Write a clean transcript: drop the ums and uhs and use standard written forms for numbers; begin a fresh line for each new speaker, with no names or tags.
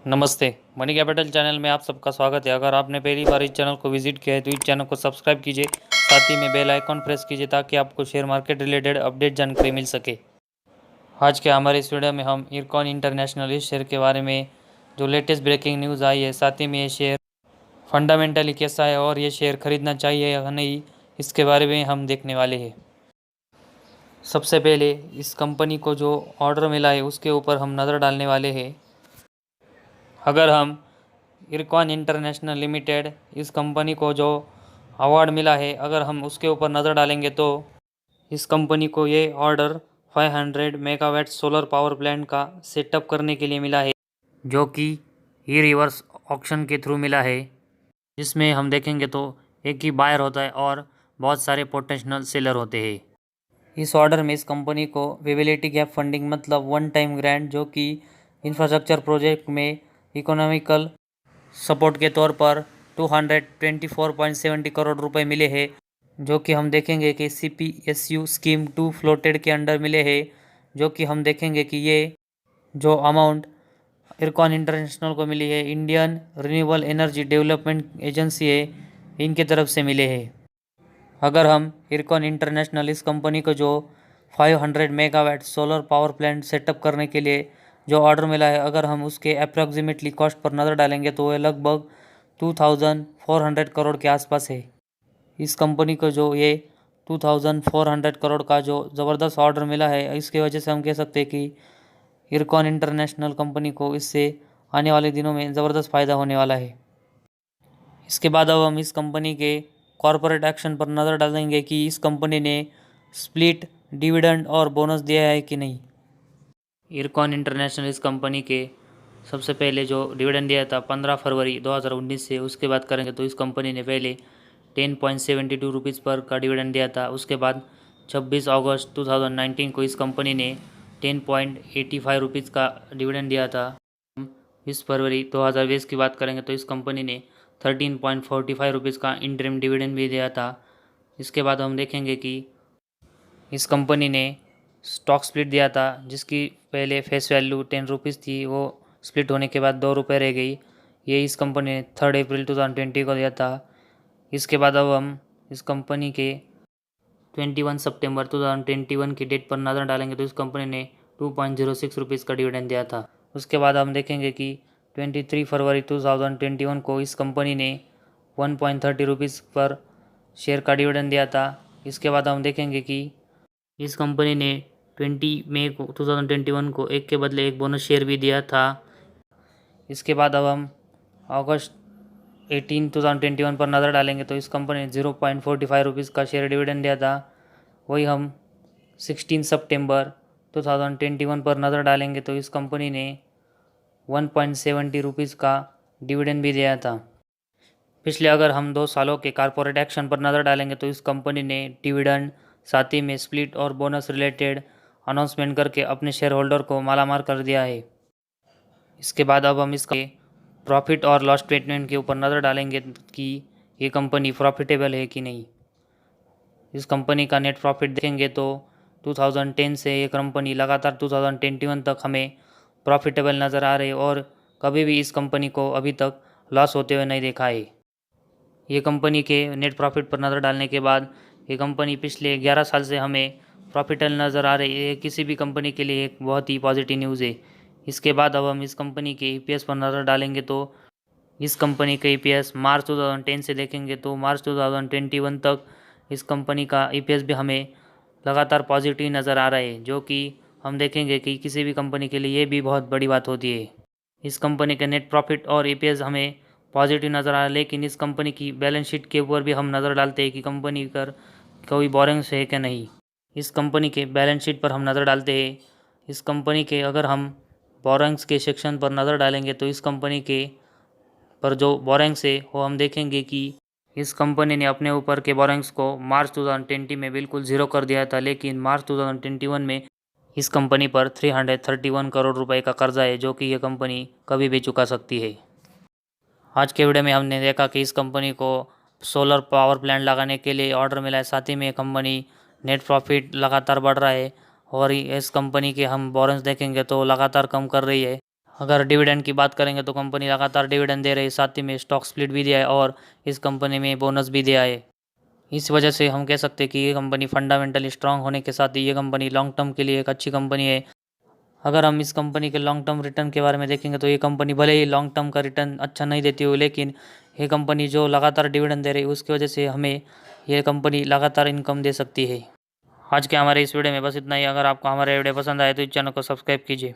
नमस्ते। Money capital channel में आप सबका स्वागत है। अगर आपने पहली बार इस चैनल को विजिट किया है तो इस चैनल को सब्सक्राइब कीजिए, साथ ही में बेल आइकॉन प्रेस कीजिए ताकि आपको शेयर मार्केट रिलेटेड अपडेट जानकारी मिल सके। आज के हमारे इस वीडियो में हम इरकॉन इंटरनेशनल इस शेयर के बारे में जो लेटेस्ट ब्रेकिंग न्यूज़ आई है, साथ ही में ये शेयर फंडामेंटली कैसा है और ये शेयर खरीदना चाहिए या नहीं, इसके बारे में हम देखने वाले हैं। सबसे पहले इस कंपनी को जो ऑर्डर मिला है उसके ऊपर हम नज़र डालने वाले हैं। अगर हम इरकॉन इंटरनेशनल लिमिटेड इस कंपनी को जो अवार्ड मिला है, अगर हम उसके ऊपर नज़र डालेंगे तो इस कंपनी को ये order 500 megawatt solar power plant का सेटअप करने के लिए मिला है, जो कि ई रिवर्स ऑक्शन के थ्रू मिला है, जिसमें हम देखेंगे तो एक ही बायर होता है और बहुत सारे पोटेंशियल सेलर होते हैं। इस ऑर्डर में इस कंपनी को विबिलिटी गैप फंडिंग मतलब वन टाइम ग्रांट, जो कि इंफ्रास्ट्रक्चर प्रोजेक्ट में इकोनॉमिकल सपोर्ट के तौर पर 224.70 करोड़ रुपए मिले हैं, जो कि हम देखेंगे कि CPSU स्कीम 2 फ्लोटेड के अंडर मिले हैं, जो कि हम देखेंगे कि ये जो अमाउंट इरकॉन इंटरनेशनल को मिली है, Indian renewable energy development agency है, इनके तरफ से मिले हैं। अगर हम इरकॉन इंटरनेशनल इस कंपनी को जो 500 megawatt solar power plant setup करने के लिए जो ऑर्डर मिला है, अगर हम उसके अप्रॉक्सीमेटली कॉस्ट पर नज़र डालेंगे तो वह लगभग 2400 करोड़ के आसपास है। इस कंपनी को जो ये 2400 करोड़ का जो ज़बरदस्त ऑर्डर मिला है, इसकी वजह से हम कह सकते हैं कि इरकॉन इंटरनेशनल कंपनी को इससे आने वाले दिनों में ज़बरदस्त फ़ायदा होने वाला है। इसके बाद अब हम इस कंपनी के कॉरपोरेट एक्शन पर नज़र डालेंगे कि इस कंपनी ने स्प्लिट, डिविडेंड और बोनस दिया है कि नहीं। इरकॉन इंटरनेशनल इस कंपनी के सबसे पहले जो डिविडेंड दिया था 15 फरवरी 2019 से, उसके बाद करेंगे तो इस कंपनी ने पहले 10.72 रुपीज़ पर का डिविडेंड दिया था। उसके बाद 26 अगस्त 2019 को इस कंपनी ने 10.85 रुपीज़ का डिविडेंड दिया था। 20 फरवरी 2020 की बात करेंगे तो इस कंपनी ने 13.45 रुपीज़ का इंटरिम डिविडेंड भी दिया था। इसके बाद हम देखेंगे कि इस कंपनी ने स्टॉक स्प्लिट दिया था, जिसकी पहले फेस वैल्यू 10 रुपीज़ थी, वो स्प्लिट होने के बाद 2 रुपये रह गई। ये इस कंपनी ने 3 अप्रैल 2020 को दिया था। इसके बाद अब हम इस कंपनी के 21 सितंबर 2021 की डेट पर नज़र डालेंगे तो इस कंपनी ने 2.06 रुपीज़ का डिविडेंड दिया था। उसके बाद हम देखेंगे कि 23 फरवरी 2021 को इस कंपनी ने 1.30 रुपीज़ पर शेयर का डिविडेंड दिया था। इसके बाद हम देखेंगे कि इस कंपनी ने 20 मई को 2021 को एक के बदले एक बोनस शेयर भी दिया था। इसके बाद अब हम अगस्त 18 2021 पर नज़र डालेंगे तो इस कंपनी ने 0.45 रुपीज़ का शेयर डिविडेंड दिया था। वही हम 16 सितंबर 2021 पर नज़र डालेंगे तो इस कंपनी ने 1.70 रुपीज़ का डिविडेंड भी दिया था। पिछले अगर हम 2 सालों के कॉर्पोरेट एक्शन पर नज़र डालेंगे तो इस कंपनी ने डिविडेंड, साथ ही में स्प्लिट और बोनस रिलेटेड अनाउंसमेंट करके अपने शेयर होल्डर को मालामाल कर दिया है। इसके बाद अब हम इसके प्रॉफिट और लॉस स्टेटमेंट के ऊपर नज़र डालेंगे कि ये कंपनी प्रॉफिटेबल है कि नहीं। इस कंपनी का नेट प्रॉफिट देखेंगे तो 2010 से ये कंपनी लगातार 2021 तक हमें प्रॉफिटेबल नज़र आ रही है और कभी भी इस कंपनी को अभी तक लॉस होते हुए नहीं देखा है। ये कंपनी के नेट प्रॉफिट पर नज़र डालने के बाद ये कंपनी पिछले 11 साल से हमें प्रॉफिटेबल नज़र आ रही है। किसी भी कंपनी के लिए एक बहुत ही पॉजिटिव न्यूज़ है। इसके बाद अब हम इस कंपनी के EPS पर नज़र डालेंगे तो इस कंपनी का EPS मार्च 2010 से देखेंगे तो मार्च 2021 तक इस कंपनी का EPS भी हमें लगातार पॉजिटिव नज़र आ रहा है, जो कि हम देखेंगे कि किसी भी कंपनी के लिए ये भी बहुत बड़ी बात होती है। इस कंपनी के नेट प्रॉफिट और EPS हमें पॉजिटिव नज़र आ रहा है, लेकिन इस कंपनी की बैलेंस शीट के ऊपर भी हम नज़र डालते हैं कि कंपनी पर कोई बोरिंग्स है क्या नहीं। इस कंपनी के बैलेंस शीट पर हम नज़र डालते हैं। इस कंपनी के अगर हम बोरिंग्स के सेक्शन पर नज़र डालेंगे तो इस कंपनी के पर जो बोरिंग्स है वो हम देखेंगे कि इस कंपनी ने अपने ऊपर के बोरिंग्स को मार्च 2020 में बिल्कुल ज़ीरो कर दिया था, लेकिन मार्च 2021 में इस कंपनी पर 331 करोड़ रुपए का कर्जा है, जो कि यह कंपनी कभी भी चुका सकती है। आज के वीडियो में हमने देखा कि इस कंपनी को सोलर पावर प्लांट लगाने के लिए ऑर्डर मिला है, साथ ही में कंपनी नेट प्रॉफिट लगातार बढ़ रहा है और इस कंपनी के हम बोरिंग्स देखेंगे तो लगातार कम कर रही है। अगर डिविडेंड की बात करेंगे तो कंपनी लगातार डिविडेंड दे रही है, साथ ही में स्टॉक स्प्लिट भी दिया है और इस कंपनी में बोनस भी दिया है। इस वजह से हम कह सकते हैं कि ये कंपनी फंडामेंटली स्ट्रांग होने के साथ ही ये कंपनी लॉन्ग टर्म के लिए एक अच्छी कंपनी है। अगर हम इस कंपनी के लॉन्ग टर्म रिटर्न के बारे में देखेंगे तो ये कंपनी भले ही लॉन्ग टर्म का रिटर्न अच्छा नहीं देती हो, लेकिन ये कंपनी जो लगातार डिविडेंड दे रही है उसकी वजह से हमें ये कंपनी लगातार इनकम दे सकती है। आज के हमारे इस वीडियो में बस इतना ही। अगर आपको हमारे वीडियो पसंद आए तो इस चैनल को सब्सक्राइब कीजिए।